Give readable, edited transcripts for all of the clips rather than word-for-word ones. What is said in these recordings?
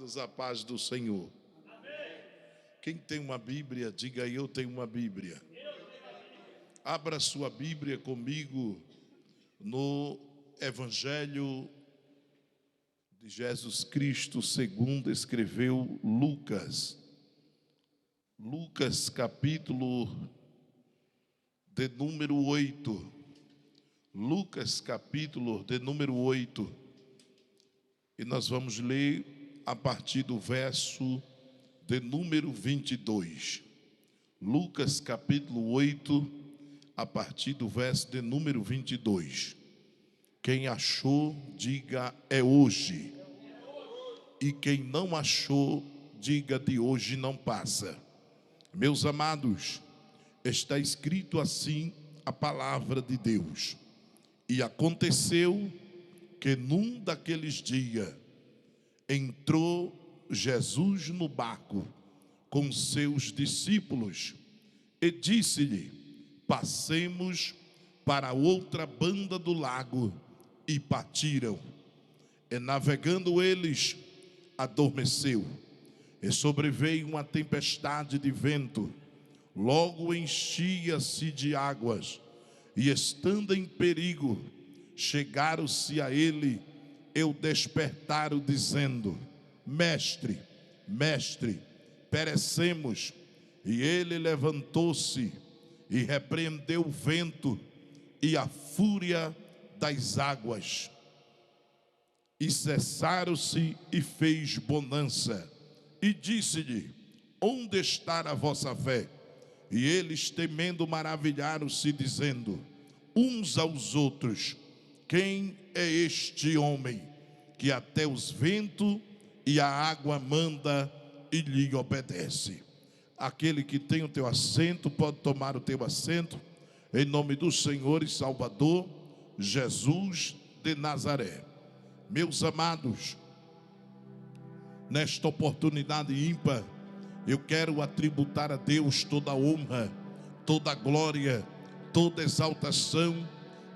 amados, a paz do Senhor. Quem tem uma Bíblia, diga: eu tenho uma Bíblia. Abra sua Bíblia comigo no Evangelho de Jesus Cristo segundo escreveu Lucas. Lucas capítulo de número 8. Lucas capítulo de número 8. E nós vamos ler a partir do verso de número 22. Lucas capítulo 8, a partir do verso de número 22. Quem achou, diga: é hoje. E quem não achou, diga: de hoje não passa. Meus amados, está escrito assim a palavra de Deus. E aconteceu que num daqueles dias entrou Jesus no barco com seus discípulos e disse-lhe: passemos para a outra banda do lago. E partiram. E navegando eles, adormeceu. E sobreveio uma tempestade de vento. Logo enchia-se de águas. E estando em perigo, chegaram-se a ele e o despertaram, dizendo: Mestre, mestre, perecemos. E ele levantou-se e repreendeu o vento e a fúria das águas, e cessaram-se, e fez bonança. E disse-lhe: onde está a vossa fé? E eles, temendo, maravilharam-se, dizendo uns aos outros: quem é este homem que até os ventos e a água manda e lhe obedece? Aquele que tem o teu assento pode tomar o teu assento, em nome do Senhor e Salvador Jesus de Nazaré. Meus amados, nesta oportunidade ímpar, eu quero atributar a Deus toda a honra, toda a glória, toda a exaltação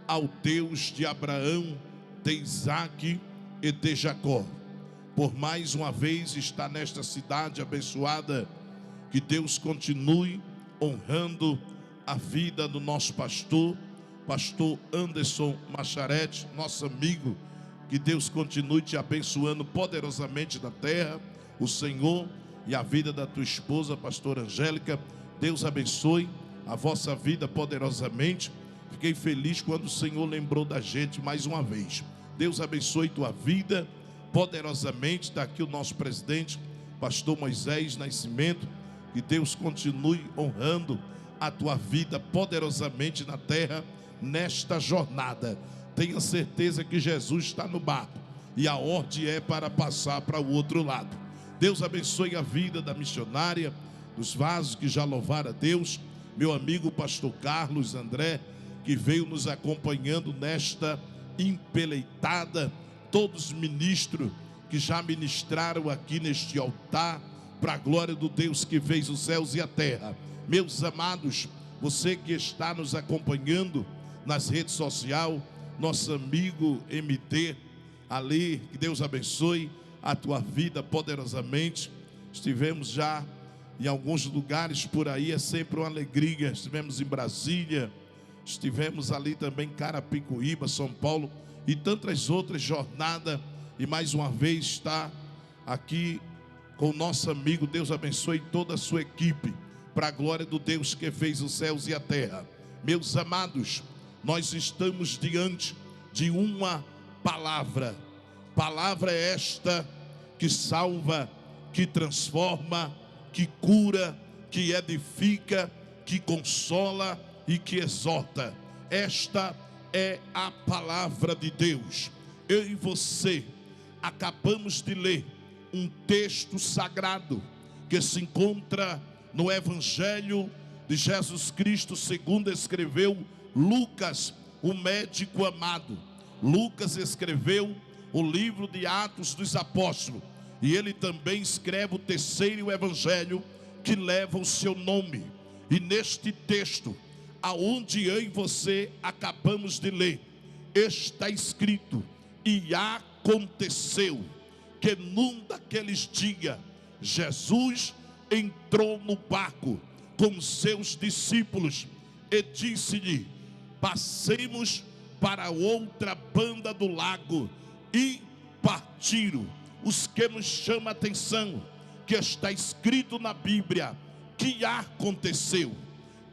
ao Deus de Abraão, de Isaque e de Jacó, por mais uma vez estar nesta cidade abençoada. Que Deus continue honrando a vida do nosso pastor Anderson Macharete, nosso amigo. Que Deus continue te abençoando poderosamente na terra, o Senhor, e a vida da tua esposa, pastora Angélica. Deus abençoe a vossa vida poderosamente. Fiquei feliz quando o Senhor lembrou da gente mais uma vez. Deus abençoe tua vida poderosamente. Está aqui o nosso presidente, pastor Moisés Nascimento. Que Deus continue honrando a tua vida poderosamente na terra, nesta jornada. Tenha certeza que Jesus está no barco e a ordem é para passar para o outro lado. Deus abençoe a vida da missionária, dos vasos que já louvaram a Deus, meu amigo pastor Carlos André, que veio nos acompanhando nesta empeleitada, todos os ministros que já ministraram aqui neste altar, para a glória do Deus que fez os céus e a terra. Meus amados, você que está nos acompanhando nas redes sociais, nosso amigo MD ali, que Deus abençoe a tua vida poderosamente. Estivemos já em alguns lugares por aí, é sempre uma alegria. Estivemos em Brasília, estivemos ali também em Carapicuíba, São Paulo e tantas outras jornadas. E mais uma vez está aqui com o nosso amigo. Deus abençoe toda a sua equipe, para a glória do Deus que fez os céus e a terra. Meus amados, nós estamos diante de uma palavra. Palavra esta que salva, que transforma, que cura, que edifica, que consola e que exorta. Esta é a palavra de Deus. Eu e você acabamos de ler um texto sagrado que se encontra no Evangelho de Jesus Cristo segundo escreveu Lucas, o médico amado. Lucas escreveu o livro de Atos dos Apóstolos, e ele também escreve o terceiro evangelho que leva o seu nome. E neste texto, aonde eu e você acabamos de ler, está escrito: e aconteceu que num daqueles dias, Jesus entrou no barco com seus discípulos e disse-lhe: passemos para outra banda do lago. E partiram. Os que nos chama a atenção, que está escrito na Bíblia, que aconteceu.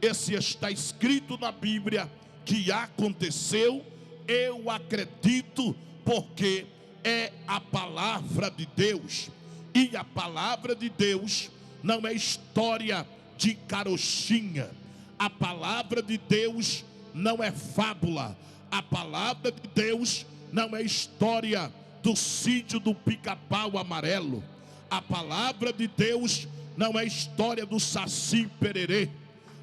Esse está escrito na Bíblia, que aconteceu, eu acredito, porque é a palavra de Deus. E a palavra de Deus não é história de carochinha. A palavra de Deus não é fábula. A palavra de Deus não é história do sítio do Pica-Pau Amarelo. A palavra de Deus não é história do Saci Pererê.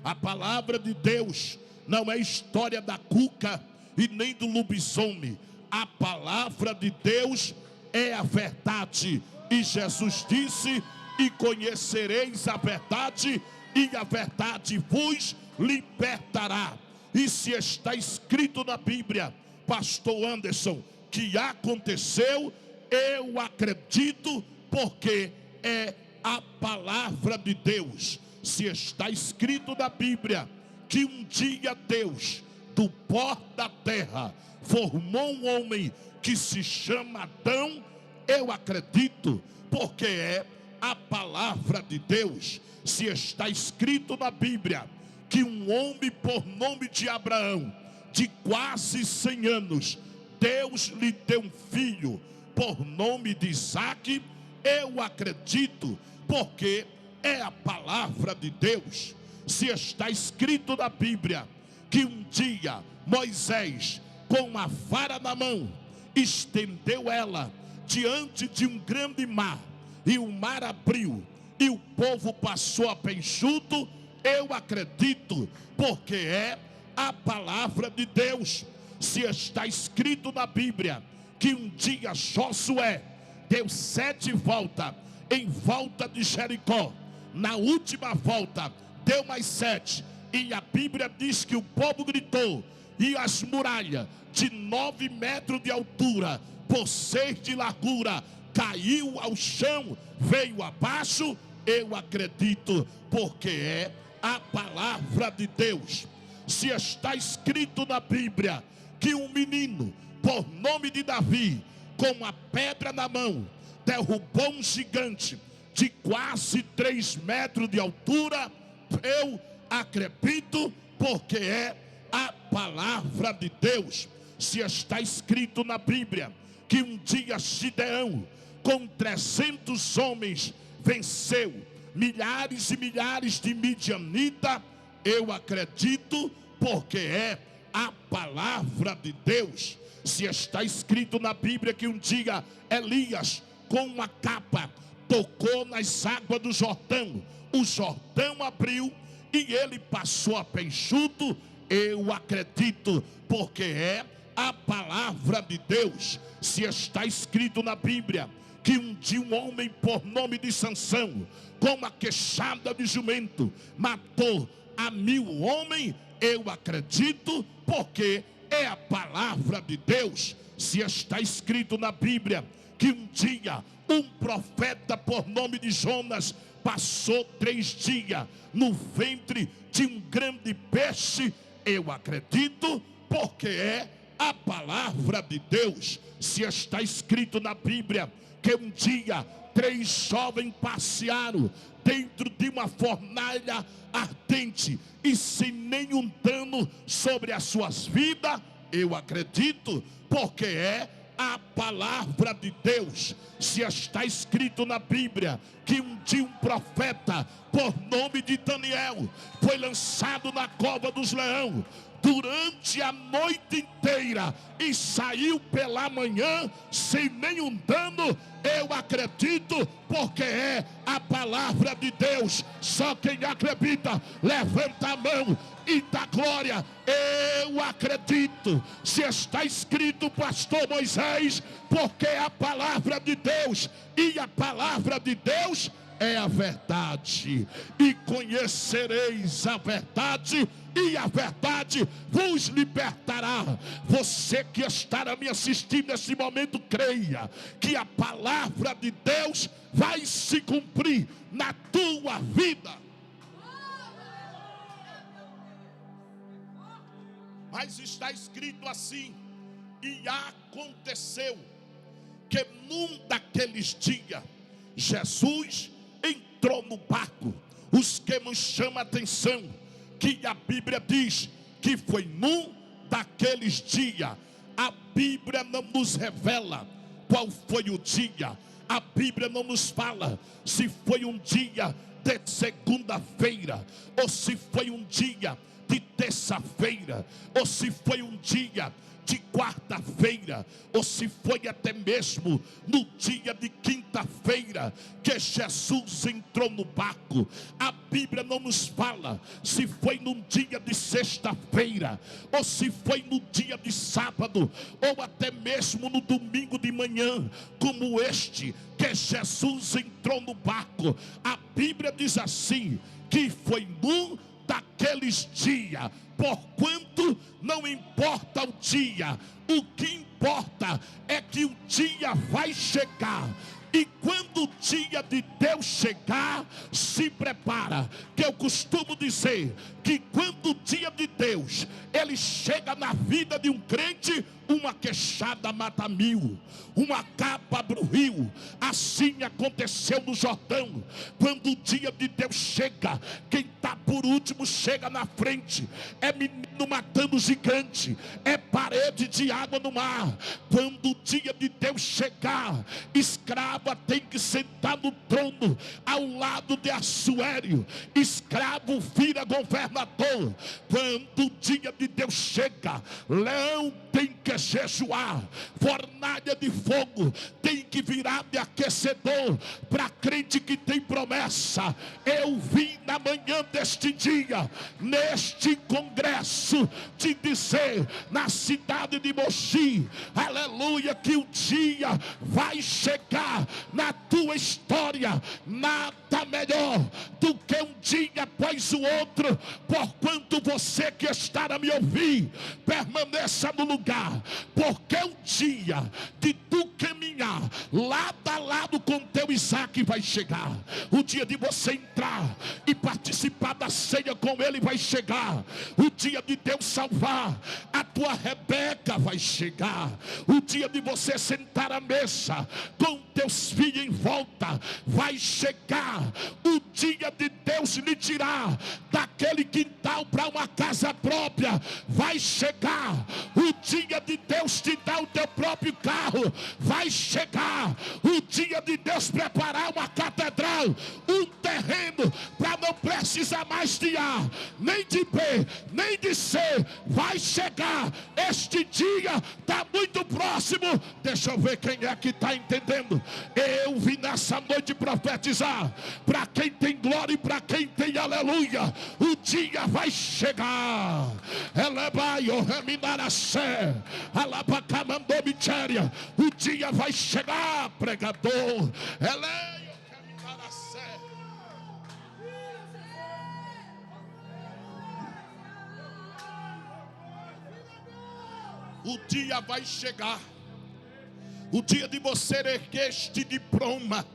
A palavra de Deus não é história da cuca e nem do lobisomem. A palavra de Deus é a verdade. E Jesus disse: e conhecereis a verdade, e a verdade vos libertará. E se está escrito na Bíblia, pastor Anderson, que aconteceu, eu acredito, porque é a palavra de Deus. Se está escrito na Bíblia que um dia Deus, do pó da terra, formou um homem que se chama Adão, eu acredito, porque é a palavra de Deus. Se está escrito na Bíblia que um homem por nome de Abraão, de quase 100 anos, Deus lhe deu um filho por nome de Isaque, eu acredito, porque é a palavra de Deus. Se está escrito na Bíblia que um dia Moisés, com a vara na mão, estendeu ela diante de um grande mar, e o mar abriu, e o povo passou a pé enxuto, eu acredito, porque é a palavra de Deus. Se está escrito na Bíblia que um dia Josué deu 7 voltas em volta de Jericó, na última volta deu mais 7, e a Bíblia diz que o povo gritou, e as muralhas de 9 metros de altura por 6 de largura caiu ao chão, veio abaixo, eu acredito, porque é a palavra de Deus. Se está escrito na Bíblia que um menino por nome de Davi, com uma pedra na mão, derrubou um gigante de quase 3 metros de altura, eu acredito, porque é a palavra de Deus. Se está escrito na Bíblia que um dia Gideão, com 300 homens, venceu milhares e milhares de midianitas, eu acredito, porque é a palavra de Deus. Se está escrito na Bíblia que um dia Elias, com uma capa, tocou nas águas do Jordão, o Jordão abriu e ele passou a pé enxuto, eu acredito, porque é a palavra de Deus. Se está escrito na Bíblia que um dia um homem por nome de Sansão, com uma queixada de jumento, matou a 1000 homens, eu acredito, porque é a palavra de Deus. Se está escrito na Bíblia que um dia um profeta por nome de Jonas passou 3 dias no ventre de um grande peixe, eu acredito, porque é a palavra de Deus. Se está escrito na Bíblia que um dia 3 jovens passearam dentro de uma fornalha ardente e sem nenhum dano sobre as suas vidas, eu acredito, porque é a palavra de Deus. Se está escrito na Bíblia que um dia um profeta por nome de Daniel foi lançado na cova dos leões durante a noite inteira e saiu pela manhã sem nenhum dano, eu acredito, porque é a palavra de Deus. Só quem acredita, levanta a mão e dá glória. Eu acredito. Se está escrito, pastor Moisés, porque é a palavra de Deus, e a palavra de Deus é a verdade, e conhecereis a verdade, e a verdade vos libertará. Você que está me assistindo nesse momento, creia que a palavra de Deus vai se cumprir na tua vida. Mas está escrito assim: e aconteceu que num daqueles dias Jesus entrou no barco. Os que nos chama a atenção que a Bíblia diz que foi num daqueles dias. A Bíblia não nos revela qual foi o dia. A Bíblia não nos fala se foi um dia de segunda-feira, ou se foi um dia de terça-feira, ou se foi um dia de quarta-feira, ou se foi até mesmo no dia de quinta-feira que Jesus entrou no barco. A Bíblia não nos fala se foi num dia de sexta-feira, ou se foi no dia de sábado, ou até mesmo no domingo de manhã, como este que Jesus entrou no barco. A Bíblia diz assim, que foi num daqueles dias. Porquanto não importa o dia, o que importa é que o dia vai chegar. E quando o dia de Deus chegar, se prepara. Que eu costumo dizer que quando o dia de Deus ele chega na vida de um crente, uma queixada mata mil, uma capa abre o rio. Assim aconteceu no Jordão. Quando o dia de Deus chega, quem está por último chega na frente. É menino matando gigante, é parede de água no mar. Quando o dia de Deus chegar, escrava tem que sentar no trono ao lado de Assuério. Escravo vira governador. Quando o dia de Deus chega, leão tem que jejuar, fornalha de fogo tem que virar de aquecedor para crente que tem promessa. Eu vim na manhã deste dia, neste congresso, te dizer, na cidade de Mogi, aleluia, que o dia vai chegar na tua história. Nada melhor do que um dia após o outro. Porquanto você que está a me ouvir, permaneça no lugar, porque o dia de tu caminhar lado a lado com teu Isaac vai chegar. O dia de você entrar e participar da ceia com ele vai chegar. O dia de Deus salvar a tua Rebeca vai chegar. O dia de você sentar à mesa com teus filhos em volta vai chegar. O dia de Deus lhe tirar daquele quintal para uma casa própria vai chegar. O dia de Deus te dar o teu próprio carro vai chegar. O dia de Deus preparar uma catedral, um terreno para não precisar mais de A, nem de B, nem de C, vai chegar. Este dia está muito próximo. Deixa eu ver quem é que está entendendo. Eu vim nessa noite profetizar para quem tem glória e para quem tem aleluia. O dia vai chegar. O dia vai chegar, pregador. O dia vai chegar. O dia de você erguer este diploma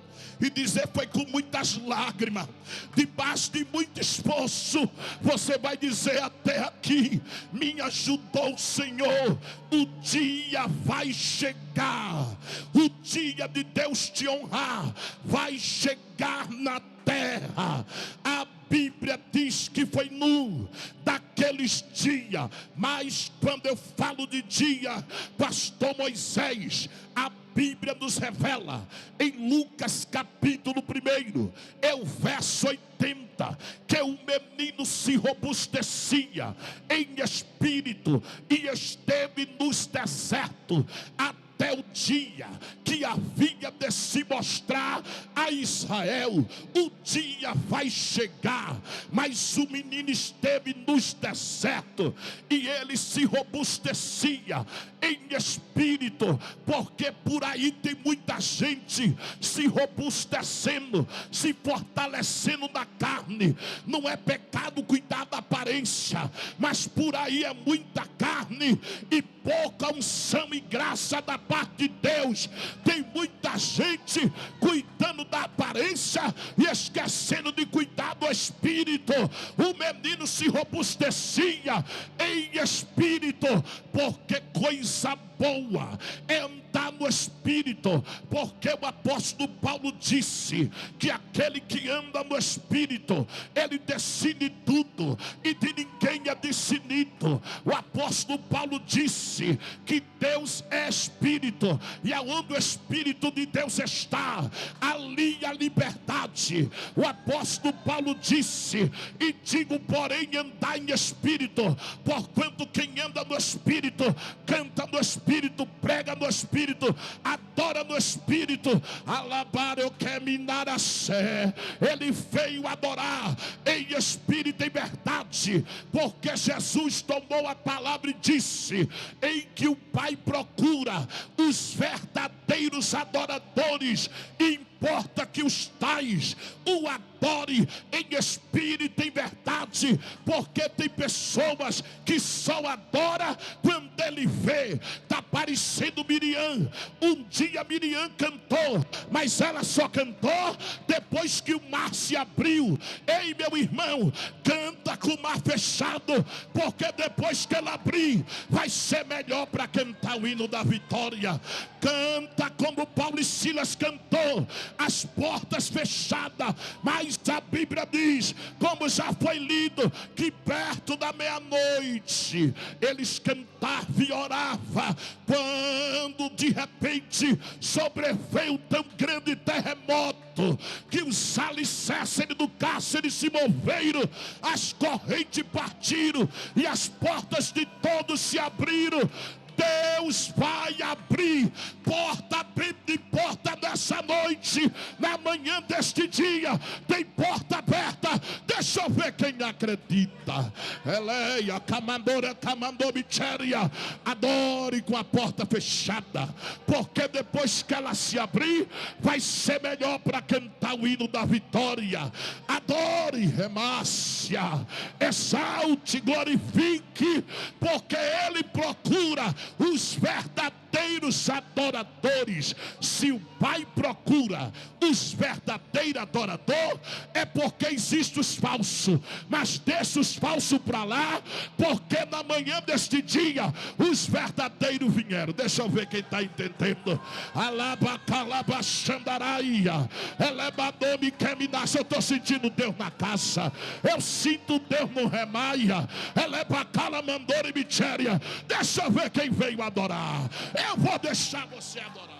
e dizer: foi com muitas lágrimas, debaixo de muito esforço. Você vai dizer: até aqui me ajudou o Senhor. O dia vai chegar. O dia de Deus te honrar vai chegar na terra. A Bíblia diz que foi num daqueles dias. Mas quando eu falo de dia, pastor Moisés, a Bíblia nos revela em Lucas capítulo 1, é o verso 80, que o menino se robustecia em espírito e esteve nos desertos até o dia que havia de se mostrar a Israel. O dia vai chegar, mas o menino esteve nos desertos e ele se robustecia em espírito, porque por aí tem muita gente se robustecendo, se fortalecendo na carne. Não é pecado cuidar da aparência, mas por aí é muita carne e pouca unção e graça da parte de Deus. Tem muita gente cuidando da aparência e esquecendo de cuidar do espírito. O menino se robustecia em espírito, porque coisa boa é andar no espírito, porque o apóstolo Paulo disse que aquele que anda no espírito, ele decide tudo e de ninguém é decidido. O apóstolo Paulo disse que Deus é espírito, e aonde o espírito de Deus está, ali a liberdade. O apóstolo Paulo disse: e digo porém, andar em espírito, porquanto quem anda no espírito, canta no espírito, prega no espírito, adora no espírito. Alabar eu quero minar a sé. Ele veio adorar em espírito e verdade, porque Jesus tomou a palavra e disse: em que o Pai procura os verdadeiros adoradores, importa que os tais o adore em espírito e em verdade, porque tem pessoas que só adoram quando ele vê. Está parecendo Miriam. Um dia Miriam cantou, mas ela só cantou depois que o mar se abriu. Ei, meu irmão, canta com o mar fechado, porque depois que ela abrir, vai ser melhor para cantar o hino da vitória. Canta como Paulo e Silas cantou, as portas fechadas, mas a Bíblia diz, como já foi lido, que perto da meia-noite eles cantavam e oravam, quando de repente sobreveio tão grande terremoto que os alicerces do cárcere se moveram, as correntes partiram e as portas de todos se abriram. Deus vai abrir porta e porta nessa noite, na manhã deste dia, tem porta aberta. Deixa eu ver quem acredita. Eleia, camandora, camandomicheria. Adore com a porta fechada, porque depois que ela se abrir, vai ser melhor para cantar o hino da vitória. Adore, remácia, exalte, glorifique, porque Ele procura os verdadeiros adoradores. Se o Pai procura os verdadeiros adoradores, é porque existem os falsos, mas deixa os falsos para lá, porque na manhã deste dia os verdadeiros vieram. Deixa eu ver quem está entendendo. Alabacalabaxandaraia, elebadome queminaça. Eu estou sentindo Deus na casa, eu sinto Deus no remaia, elebacala e mitéria. Deixa eu ver quem veio adorar. Eu vou deixar você adorar.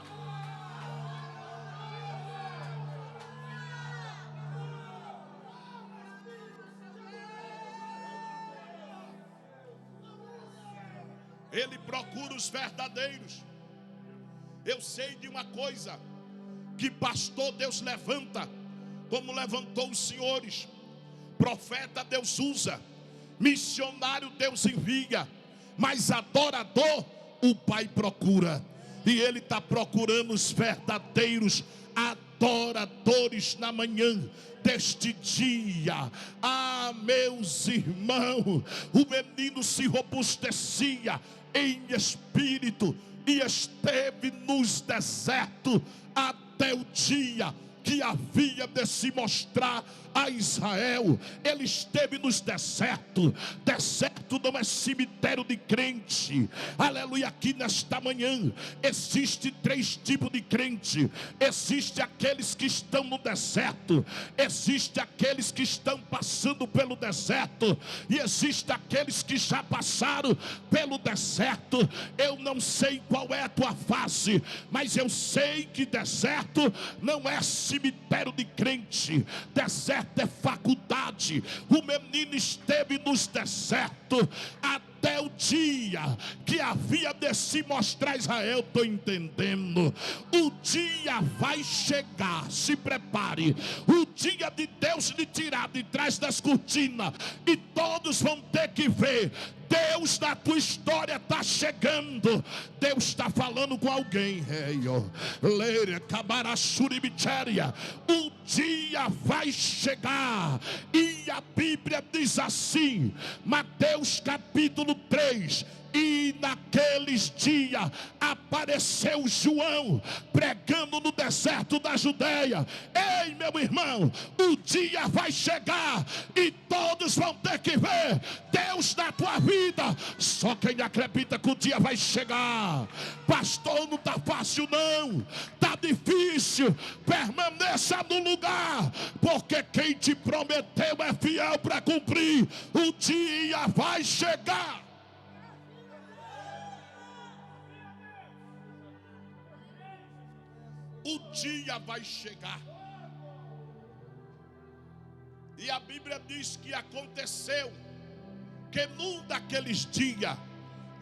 Ele procura os verdadeiros. Eu sei de uma coisa, que pastor Deus levanta, como levantou os senhores. Profeta Deus usa, missionário Deus envia, mas adorador o Pai procura. E Ele está procurando os verdadeiros adoradores na manhã deste dia. Ah, meus irmãos, o menino se robustecia em espírito e esteve nos desertos até o dia que havia de se mostrar a Israel. Ele esteve nos desertos. Deserto não é cemitério de crente. Aleluia. Aqui nesta manhã existe 3 tipos de crente. Existe aqueles que estão no deserto, existe aqueles que estão passando pelo deserto, e existe aqueles que já passaram pelo deserto. Eu não sei qual é a tua fase, mas eu sei que deserto não é cemitério de crente. Deserto é faculdade. O menino esteve nos desertos até até o dia que havia de se mostrar a Israel. Estou entendendo. O dia vai chegar, se prepare. O dia de Deus lhe tirar de trás das cortinas, e todos vão ter que ver. Deus na tua história está chegando. Deus está falando com alguém. O dia vai chegar. E a Bíblia diz assim, Mateus capítulo 3: e naqueles dias apareceu João pregando no deserto da Judeia. Ei, meu irmão, o dia vai chegar e todos vão ter que ver Deus na tua vida. Só quem acredita que o dia vai chegar. Pastor, não está fácil não, está difícil. Permaneça no lugar, porque quem te prometeu é fiel para cumprir. O dia vai chegar. O dia vai chegar. E a Bíblia diz que aconteceu que num daqueles dias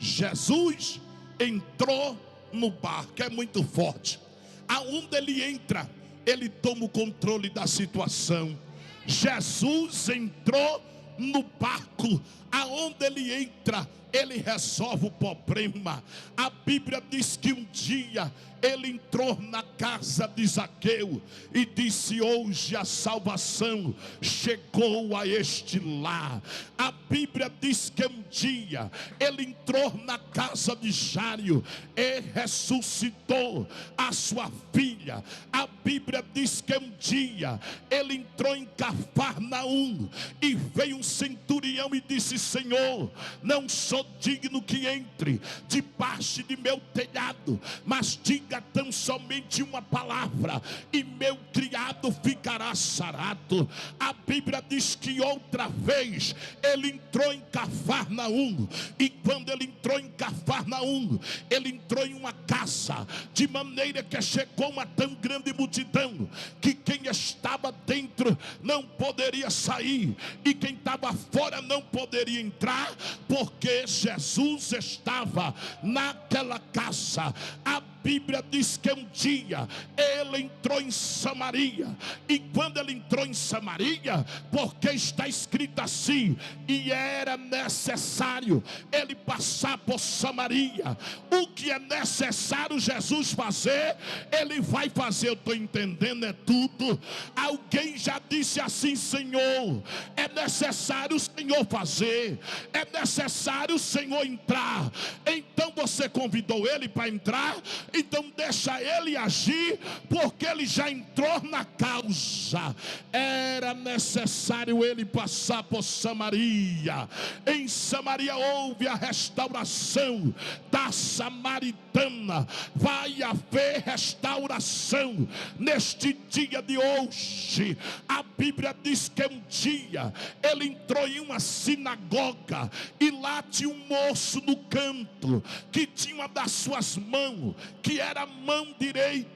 Jesus entrou no barco. É muito forte. Aonde ele entra, ele toma o controle da situação. Jesus entrou no barco. Aonde ele entra, ele resolve o problema. A Bíblia diz que um dia ele entrou na casa de Zaqueu e disse: hoje a salvação chegou a este lar. A Bíblia diz que um dia ele entrou na casa de Jairo e ressuscitou a sua filha. A Bíblia diz que um dia ele entrou em Cafarnaum e veio um centurião e disse: Senhor, não sou digno que entre debaixo de meu telhado, mas diga tão somente uma palavra e meu criado ficará sarado. A Bíblia diz que outra vez ele entrou em Cafarnaum, e quando ele entrou em Cafarnaum, ele entrou em uma casa, de maneira que chegou uma tão grande multidão que quem estava dentro não poderia sair, e quem estava fora não poderia entrar, porque Jesus estava naquela casa. A Bíblia diz que um dia ele entrou em Samaria, e quando ele entrou em Samaria, porque está escrito assim, e era necessário ele passar por Samaria. O que é necessário Jesus fazer, ele vai fazer. Eu estou entendendo, é tudo. Alguém já disse assim: Senhor, é necessário o Senhor fazer, é necessário o Senhor entrar. Então você convidou ele para entrar, então deixa ele agir, porque ele já entrou na causa. Era necessário ele passar por Samaria. Em Samaria houve a restauração da samaritana. Vai haver restauração neste dia de hoje. A Bíblia diz que um dia ele entrou em uma sinagoga, e lá tinha um moço no canto que tinha uma das suas mãos, que era a mão direita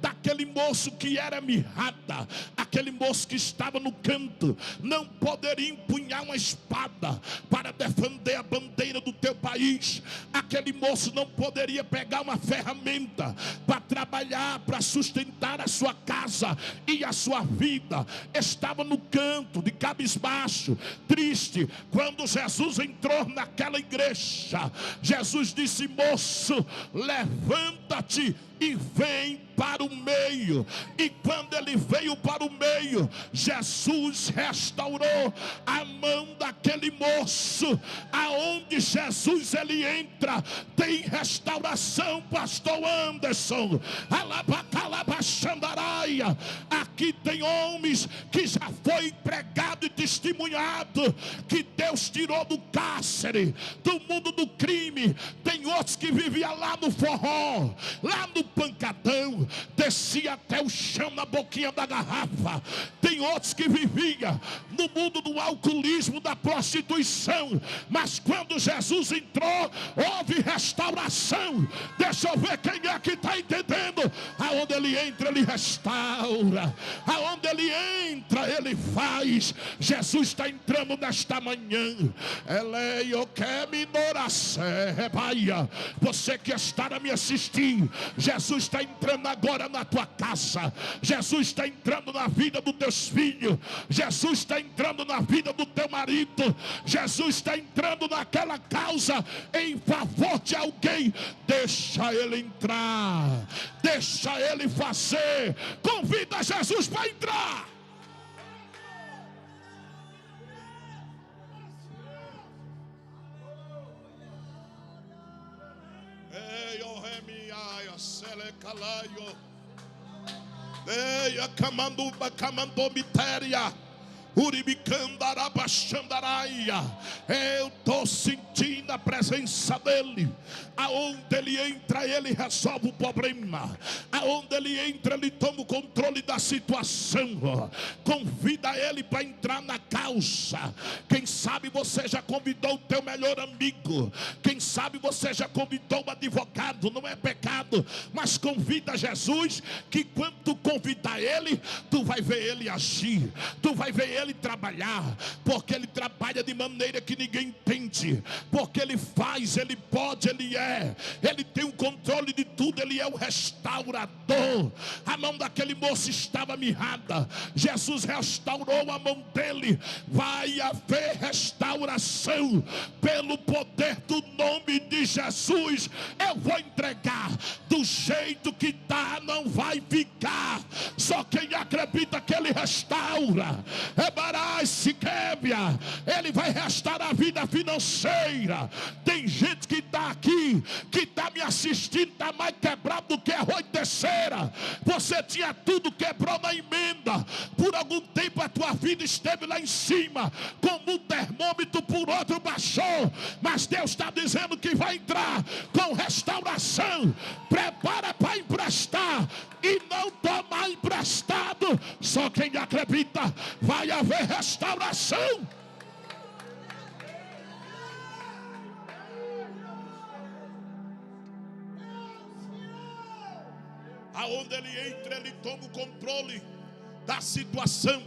daquele moço que era mirrada. Aquele moço que estava no canto não poderia empunhar uma espada para defender a bandeira do teu país. Aquele moço não poderia pegar uma ferramenta para trabalhar, para sustentar a sua casa e a sua vida. Estava no canto, de cabisbaixo, triste. Quando Jesus entrou naquela igreja, Jesus disse: moço, levanta-te e vem para o meio. E quando ele veio para o meio, Jesus restaurou a mão daquele moço. Aonde Jesus ele entra, tem restauração, pastor Anderson. Alabacalabaxandaraia. Aqui tem homens que já foi pregado e testemunhado que Deus tirou do cárcere, do mundo do crime. Tem outros que viviam lá no forró, lá no pancadão, descia até o chão na boquinha da garrafa. Tem outros que viviam no mundo do alcoolismo, da prostituição. Mas quando Jesus entrou, houve restauração. Deixa eu ver quem é que está entendendo. Aonde ele entra, ele restaura. Aonde ele entra, ele faz. Jesus está entrando nesta manhã. Você que está a me assistir, Jesus está entrando agora na tua casa. Jesus está entrando na vida dos teus filhos. Jesus está entrando na vida do teu marido. Jesus está entrando naquela causa em favor de alguém. Deixa ele entrar. Deixa ele fazer. Convida Jesus para entrar. Eu estou sentindo a presença dele. Aonde ele entra, ele resolve o problema. Aonde ele entra, ele toma o controle da situação. Convida ele para entrar na causa. Quem sabe você já convidou o teu melhor amigo. Quem sabe você já convidou um advogado. Não é pecado, mas convida Jesus, que quando tu convidar ele, tu vai ver ele agir. Tu vai ver ele trabalhar. Porque ele trabalha de maneira que ninguém entende. Porque ele faz, ele pode, ele é. Ele tem o controle de tudo. Ele é o restaurador. A mão daquele moço estava mirrada. Jesus restaurou a mão dele. Vai haver restauração pelo poder do nome de Jesus. Eu vou entregar do jeito que está, não vai ficar. Só quem acredita que ele restaura. Ele vai restaurar a vida financeira. Tem gente que está aqui, que está me assistindo, está mais quebrado do que arroz de terceira. Você tinha tudo, quebrou na emenda. Por algum tempo a tua vida esteve lá em cima, como um termômetro, por outro baixou. Mas Deus está dizendo que vai entrar com restauração. Prepara para emprestar e não tomar emprestado. Só quem acredita, vai haver restauração. Aonde ele entra, ele toma o controle da situação.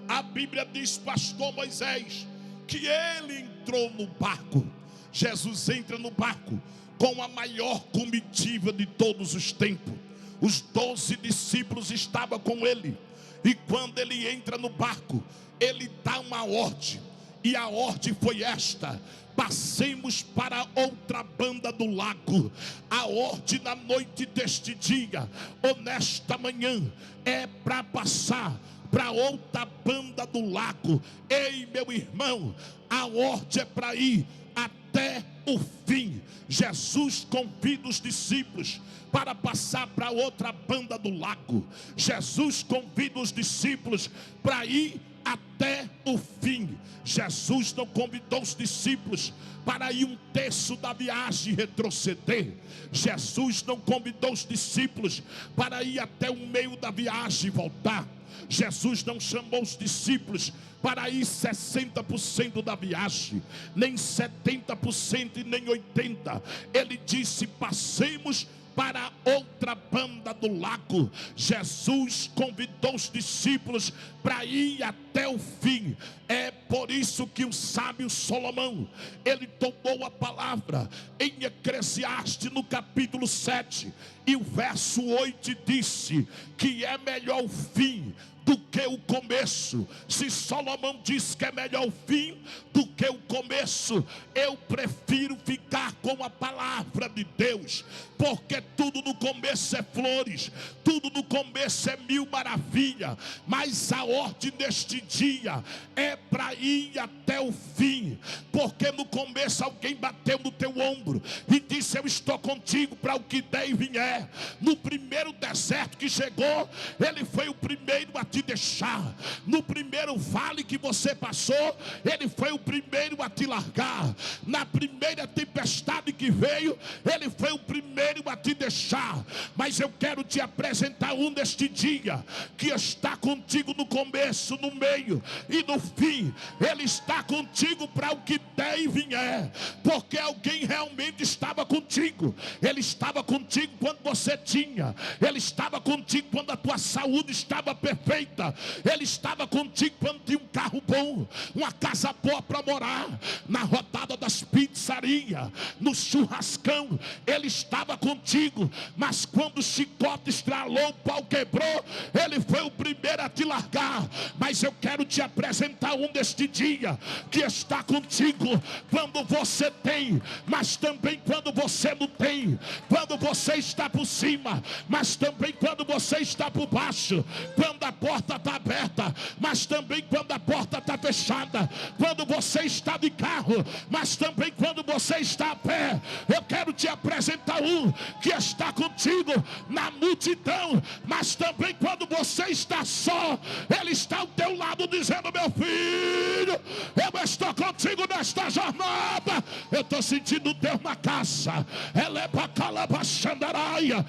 A Bíblia diz, pastor Moisés, que ele entrou no barco. Jesus entra no barco com a maior comitiva de todos os tempos. Os 12 discípulos estavam com ele. E quando ele entra no barco, ele dá uma ordem. E a ordem foi esta: passemos para outra banda do lago. A ordem na noite deste dia, ou nesta manhã, é para passar para outra banda do lago. Ei, meu irmão, a ordem é para ir até o fim. Jesus convida os discípulos para passar para outra banda do lago. Jesus convida os discípulos para ir até o fim. Jesus não convidou os discípulos para ir um terço da viagem e retroceder. Jesus não convidou os discípulos para ir até o meio da viagem e voltar. Jesus não chamou os discípulos para ir 60% da viagem, nem 70% e nem 80%. Ele disse: passemos para outra banda do lago. Jesus convidou os discípulos para ir até o fim. É por isso que o sábio Salomão, ele tomou a palavra em Eclesiastes no capítulo 7 e o verso 8 disse que é melhor o fim do que o começo. Se Salomão diz que é melhor o fim do que o começo, eu prefiro ficar com a palavra de Deus, porque tudo no começo é flores, tudo no começo é mil maravilhas, mas a ordem deste dia é para ir até o fim, porque no começo alguém bateu no teu ombro e disse: eu estou contigo para o que der e vier. No primeiro deserto que chegou, ele foi o primeiro a te deixar. No primeiro vale que você passou, ele foi o primeiro a te largar. Na primeira tempestade que veio, ele foi o primeiro a te deixar. Mas eu quero te apresentar um neste dia, que está contigo no começo, no meio e no fim. Ele está contigo para o que der e vier, porque alguém realmente estava contigo. Ele estava contigo quando você tinha, ele estava contigo quando a tua saúde estava perfeita, ele estava contigo quando tinha um carro bom, uma casa boa para morar, na rodada das pizzarias, no churrascão, ele estava contigo. Mas quando o chicote estralou, o pau quebrou, ele foi o primeiro a te largar. Mas eu quero te apresentar um deste dia, que está contigo quando você tem, mas também quando você não tem, quando você está por cima, mas também quando você está por baixo, quando a porta está aberta, mas também quando a porta está fechada, quando você está de carro, mas também quando você está a pé. Eu quero te apresentar um que está contigo na multidão, mas também quando você está só, ele está ao teu lado dizendo: meu filho, eu estou contigo nesta jornada. Eu estou sentindo Deus na casa. Ela é para calabachandaraia.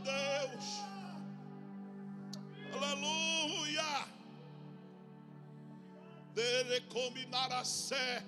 Deus, aleluia. Derecominaracé,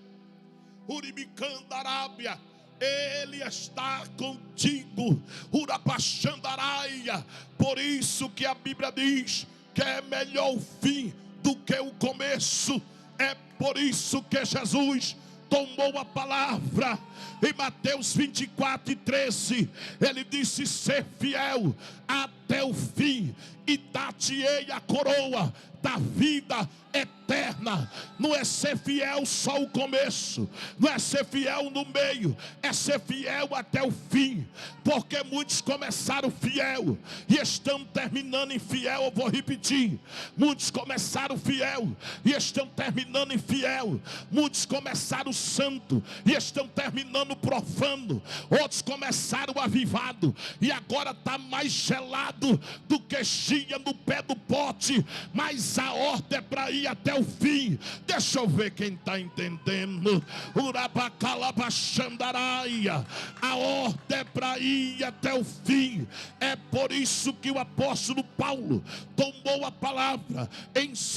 Uribicandarábia, ele está contigo. Urapachandaraia. Por isso que a Bíblia diz que é melhor o fim do que o começo. É por isso que Jesus tomou a palavra em Mateus 24:13. Ele disse: ser fiel até o fim, e dar-te-ei a coroa da vida eterna. Não é ser fiel só o começo, não é ser fiel no meio, é ser fiel até o fim. Porque muitos começaram fiel e estão terminando infiel. Eu vou repetir: muitos começaram fiel e estão terminando infiel. Muitos começaram santo e estão terminando profano. Outros começaram avivado e agora está mais gelado do que chia no pé do pote. Mas a ordem é para ir até o fim. Deixa eu ver quem está entendendo. Urabacalabachandaraia. A ordem é para ir até o fim. É por isso que o apóstolo Paulo tomou a palavra em 2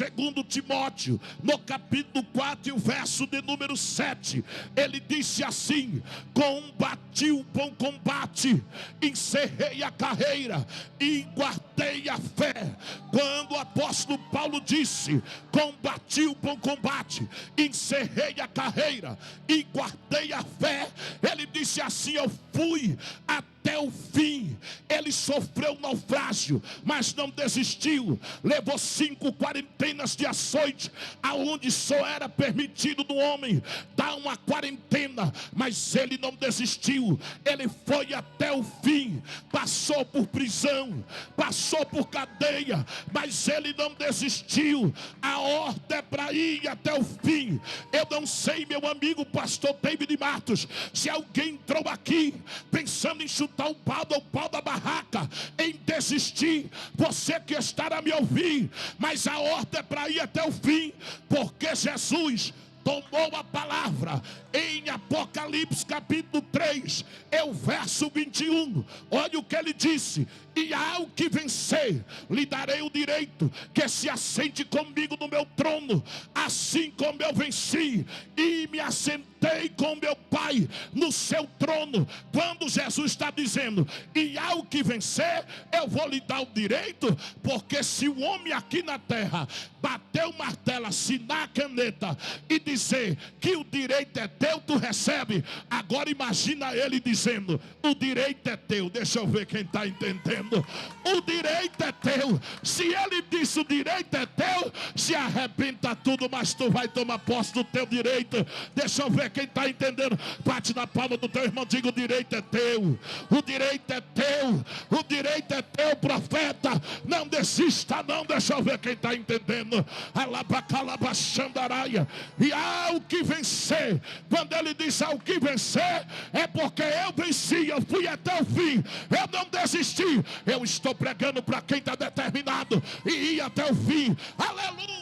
Timóteo, no capítulo 4 e o verso de número 7. Ele disse assim: combati o bom combate, encerrei a carreira e guardei a fé. Quando o apóstolo Paulo disse: combati o bom combate, encerrei a carreira e guardei a fé, ele disse assim: eu fui até o fim. Ele sofreu naufrágio, mas não desistiu. Levou 5 quarentenas de açoite, aonde só era permitido no homem dar uma quarentena, mas ele não desistiu. Ele foi até o fim. Passou por prisão, passou por cadeia, mas ele não desistiu. A ordem é para ir até o fim. Eu não sei, meu amigo pastor David Matos, se alguém entrou aqui pensando em chutar o pau da barraca, em desistir. Você que está a me ouvir, mas a ordem é para ir até o fim, porque Jesus tomou a palavra em Apocalipse capítulo 3, é o verso 21. Olha o que ele disse: e ao que vencer, lhe darei o direito que se assente comigo no meu trono, assim como eu venci e me assentei com meu Pai cai no seu trono. Quando Jesus está dizendo, e ao que vencer, eu vou lhe dar o direito, porque se o homem aqui na terra bater o martelo, assinar a caneta e dizer que o direito é teu, tu recebe. Agora imagina ele dizendo, o direito é teu. Deixa eu ver quem está entendendo. O direito é teu. Se ele disse o direito é teu, se arrebenta tudo, mas tu vai tomar posse do teu direito. Deixa eu ver quem está entendendo. Bate na palma do teu irmão, diga, o direito é teu. O direito é teu. O direito é teu, profeta. Não desista não. Deixa eu ver quem está entendendo. Alabacalabaxandaraia. E ao que vencer, quando ele diz ao que vencer, é porque eu venci, eu fui até o fim, eu não desisti. Eu estou pregando para quem está determinado e ir até o fim. Aleluia.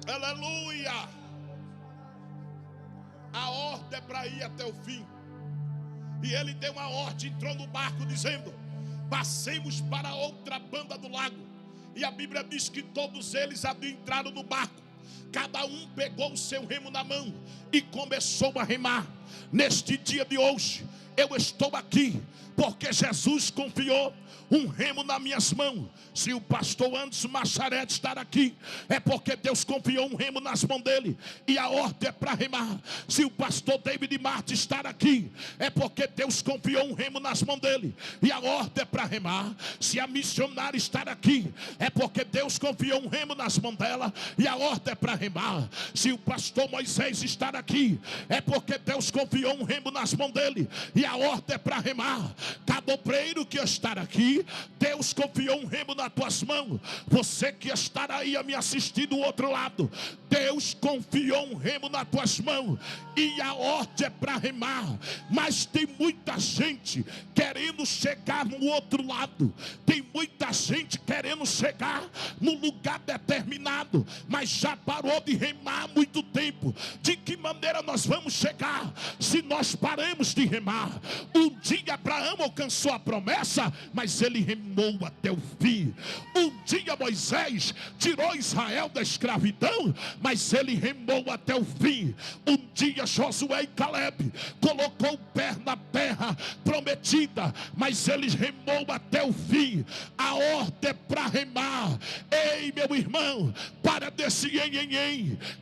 Aleluia. A ordem é para ir até o fim. E ele deu uma ordem, entrou no barco dizendo, passemos para a outra banda do lago. E a Bíblia diz que todos eles entraram no barco. Cada um pegou o seu remo na mão e começou a remar. Neste dia de hoje, eu estou aqui porque Jesus confiou um remo nas minhas mãos. Se o pastor Anderson Macharete estar aqui, é porque Deus confiou um remo nas mãos dele, e a ordem é para remar. Se o pastor David Martin estar aqui, é porque Deus confiou um remo nas mãos dele, e a ordem é para remar. Se a missionária estar aqui, é porque Deus confiou um remo nas mãos dela, e a ordem é para remar. Se o pastor Moisés estar aqui, é porque Deus confiou um remo nas mãos dele, e a ordem é para remar. Cada obreiro que estar aqui, Deus confiou um remo nas tuas mãos. Você que estar aí a me assistir do outro lado, Deus confiou um remo nas tuas mãos, e a ordem é para remar. Mas tem muita gente querendo chegar no outro lado, tem muita gente querendo chegar no lugar determinado, mas já parou de remar há muito tempo. De que maneira nós vamos chegar se nós paramos de remar? Um dia Abraão alcançou a promessa, mas ele remou até o fim. Um dia Moisés tirou Israel da escravidão, mas ele remou até o fim. Um dia Josué e Caleb colocou o pé na terra prometida, mas eles remou até o fim. A ordem é para remar. Ei, meu irmão, para desse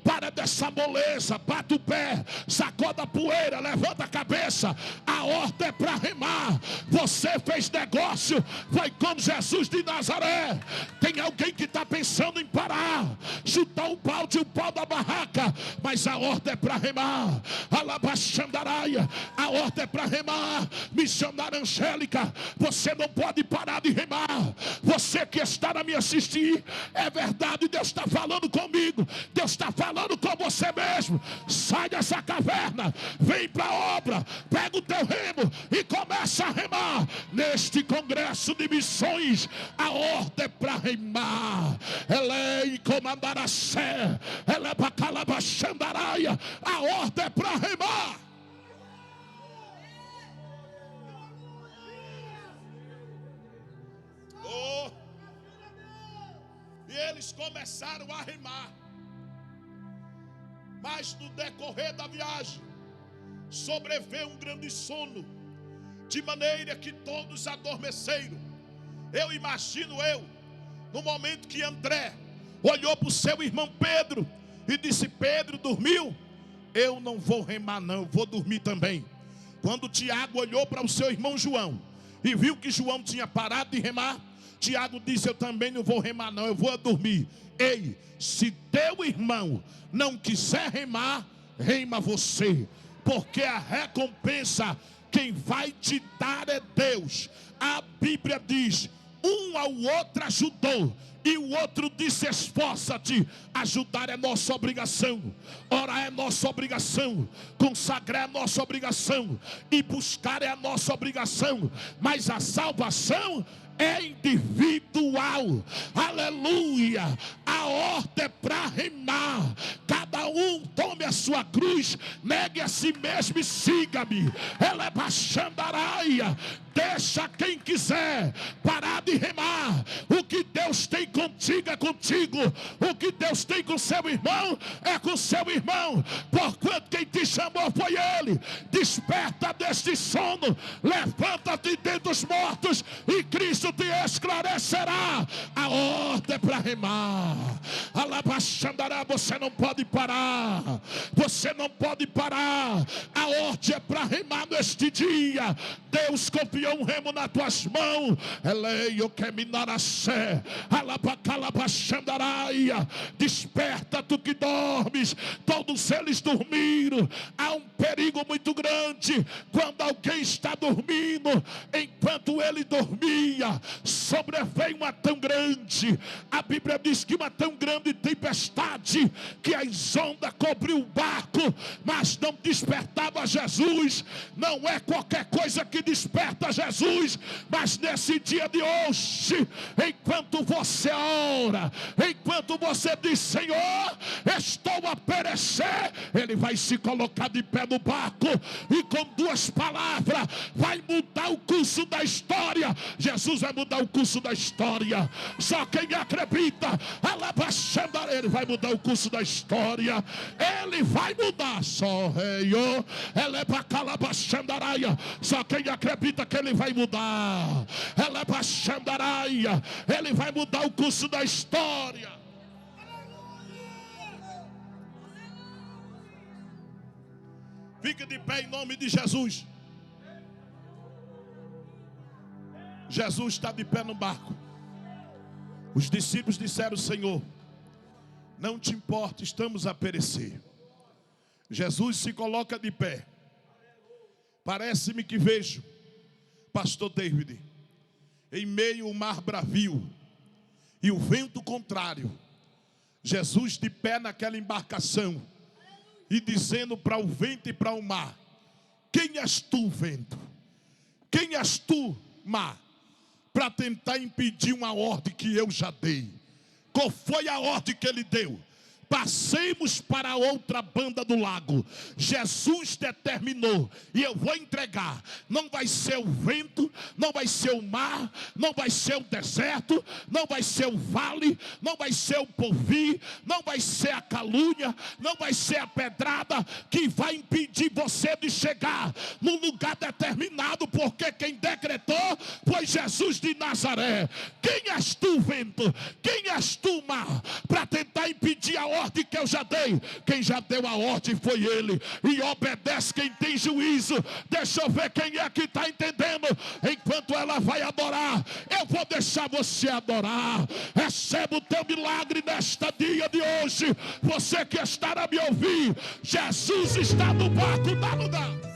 para dessa moleza, bata o pé, sacoda a poeira, levanta a cabeça. A ordem é para remar. Você fez negócio, foi com Jesus de Nazaré. Tem alguém que está pensando em parar, chutar o pau da barraca, mas a ordem é para remar. Alabaxandaraia, a ordem é para remar. Missionária Angélica, você não pode parar de remar. Você que está a me assistir, é verdade, Deus está falando comigo, Deus está falando com você mesmo. Sai dessa caverna, vem para a obra, pega o teu remo e começa a remar. Neste congresso de missões, a ordem é para remar. Ela é comandar a sé, ela é para calabaxandaraia. A ordem é para remar. Oh. E eles começaram a remar, mas no decorrer da viagem sobreveio um grande sono, de maneira que todos adormeceram. Eu imagino no momento que André olhou para o seu irmão Pedro e disse: Pedro, dormiu? Eu não vou remar não, eu vou dormir também. Quando Tiago olhou para o seu irmão João e viu que João tinha parado de remar, Tiago disse: eu também não vou remar não, eu vou dormir. Ei, se teu irmão não quiser remar, rema você, porque a recompensa quem vai te dar é Deus. A Bíblia diz: um ao outro ajudou, e o outro disse: esforça-te. Ajudar é nossa obrigação, orar é nossa obrigação, consagrar é nossa obrigação, e buscar é a nossa obrigação. Mas a salvação é individual. Aleluia. A ordem é para remar. Cada um tome a sua cruz, negue a si mesmo e siga-me. Ela é baixandaraia. Deixa quem quiser parar de remar. O que Deus tem contigo contigo é contigo. O que Deus tem com seu irmão é com seu irmão. Porquanto quem te chamou foi Ele. Desperta deste sono, levanta-te dentre os mortos e Cristo te esclarecerá. A ordem é para remar. Alabaxandará, você não pode parar. Você não pode parar. A ordem é para remar neste dia. Deus confiou um remo nas tuas mãos. Eleio que minaracé. Alabacalabaxandaraia. Desperta tu que dormes. Todos eles dormiram. Há um perigo muito grande quando alguém está dormindo. Enquanto ele dormia, sobreveio uma tão grande. A Bíblia diz que uma tão grande tempestade que as ondas cobriu o barco, mas não despertava Jesus. Não é qualquer coisa que desperta Jesus, mas nesse dia de hoje, enquanto você ora, enquanto você diz: Senhor, estou a perecer, Ele vai se colocar de pé no barco e com duas palavras vai mudar o curso da história. Jesus vai mudar o curso da história. Só quem acredita, ele vai mudar o curso da história. Ele vai mudar. Só só quem acredita que Ele vai mudar. Ele vai mudar o curso da história. Fique de pé em nome de Jesus. Jesus está de pé no barco. Os discípulos disseram: Senhor, não te importa, estamos a perecer. Jesus se coloca de pé. Parece-me que vejo pastor David em meio ao mar bravio e o vento contrário. Jesus de pé naquela embarcação e dizendo para o vento e para o mar: quem és tu, vento? Quem és tu, mar? Para tentar impedir uma ordem que eu já dei. Qual foi a ordem que ele deu? Passemos para a outra banda do lago. Jesus determinou, e eu vou entregar. Não vai ser o vento, não vai ser o mar, não vai ser o deserto, não vai ser o vale, não vai ser o porvir, não vai ser a calúnia, não vai ser a pedrada que vai impedir você de chegar no lugar determinado, porque quem decretou foi Jesus de Nazaré. Quem és tu, vento? Quem és tu, mar? Para tentar impedir a ordem que eu já dei. Quem já deu a ordem foi Ele, e obedece quem tem juízo. Deixa eu ver quem é que está entendendo. Enquanto ela vai adorar, eu vou deixar você adorar. Receba o teu milagre nesta dia de hoje. Você que está a me ouvir, Jesus está no barco, dá lugar.